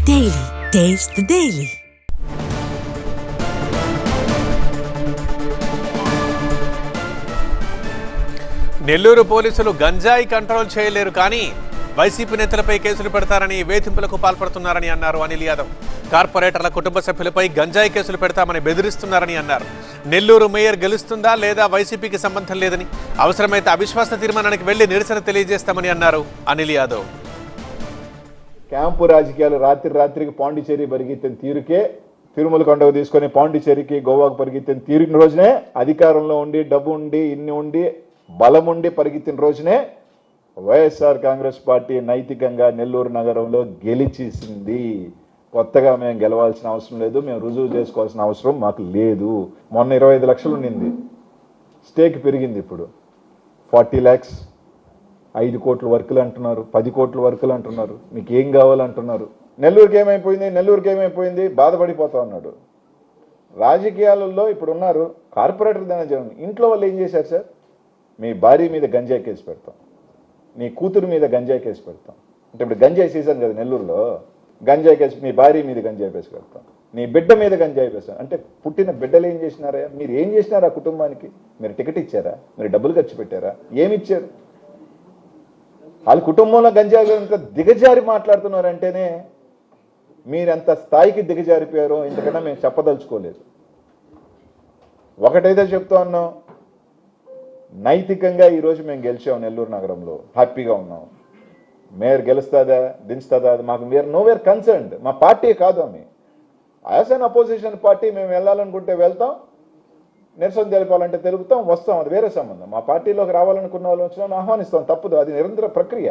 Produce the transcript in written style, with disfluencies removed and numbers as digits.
Daily. Taste the Daily. Nellore పోలీసులు గంజాయి control చేయలేరు కానీ వైసీపీ నేతలపై కేసులు పెడతారని వేధింపులకు పాల్పడుతున్నారని అన్నారు అనిల్ యాదవ్. కార్పొరేటర్ల కుటుంబ సభ్యులపై గంజాయి కేసులు పెడతామని బెదిరిస్తున్నారని అన్నారు. నెల్లూరు మేయర్ గెలుస్తుందా లేదా వైసీపీకి సంబంధం లేదని, అవసరమైతే అవిశ్వాస తీర్మానానికి వెళ్లి నిరసన తెలియజేస్తామని అన్నారు అనిల్ యాదవ్. క్యాంపు రాజకీయాలు రాత్రికి పాండిచేరి పరిగెత్తిన తీరుకే, తిరుమల కొండకు తీసుకొని పాండిచేరికి గోవాకు పరిగెత్తిన తీరిన రోజునే, అధికారంలో ఉండి డబ్బు ఉండి ఇన్ని ఉండి బలం ఉండి పరిగెత్తిన రోజునే వైఎస్ఆర్ కాంగ్రెస్ పార్టీ నైతికంగా నెల్లూరు నగరంలో గెలిచేసింది. కొత్తగా మేము గెలవాల్సిన అవసరం లేదు, మేము రుజువు చేసుకోవాల్సిన అవసరం మాకు లేదు. మొన్న 25 లక్షలు ఉండింది, స్టేక్ పెరిగింది, ఇప్పుడు 40 lakhs. 5 కోట్ల వర్కులు అంటున్నారు, 10 కోట్ల వర్కులు అంటున్నారు. మీకు ఏం కావాలంటున్నారు? నెల్లూరుకి ఏమైపోయింది బాధపడిపోతా ఉన్నాడు. రాజకీయాలలో ఇప్పుడు ఉన్నారు, కార్పొరేటర్ దాని జనం. ఇంట్లో వాళ్ళు ఏం చేశారు సార్? మీ భార్య మీద గంజాయి కేసు పెడతాం, నీ కూతురు మీద గంజాయి కేసు పెడతాం. అంటే ఇప్పుడు గంజాయి సీజన్ కదా నెల్లూరులో, గంజాయి కేసు మీ భార్య మీద గంజాయి కేసు పెడతాం, నీ బిడ్డ మీద గంజాయి కేసు. అంటే పుట్టిన బిడ్డలు ఏం చేసినారా? మీరు ఏం చేసినారా? కుటుంబానికి మీరు టికెట్ ఇచ్చారా? మీరు డబ్బులు ఖర్చు పెట్టారా? ఏమిచ్చారు? వాళ్ళ కుటుంబంలో గంజాయి అంత దిగజారి మాట్లాడుతున్నారంటేనే మీరెంత స్థాయికి దిగజారిపోయారో ఇంతకన్నా మేము చెప్పదలుచుకోలేదు. ఒకటైతే చెప్తా ఉన్నాం, నైతికంగా ఈరోజు మేము గెలిచాం నెల్లూరు నగరంలో, హ్యాపీగా ఉన్నాం. మేయర్ గెలుస్తుందా దించుతుందా అది మాకు నోవేర్ కన్సర్న్డ్. మా పార్టీ కాదు ఆమె, యాజ్ అన్ అపోజిషన్ పార్టీ మేము వెళ్ళాలనుకుంటే వెళ్తాం, నిరసన తెలిపాలంటే తెలుపుతాం, వస్తాం, అది వేరే సంబంధం. మా పార్టీలోకి రావాలనుకున్న వాళ్ళు వచ్చినా ఆహ్వానిస్తాం, తప్పదు, అది నిరంతర ప్రక్రియ.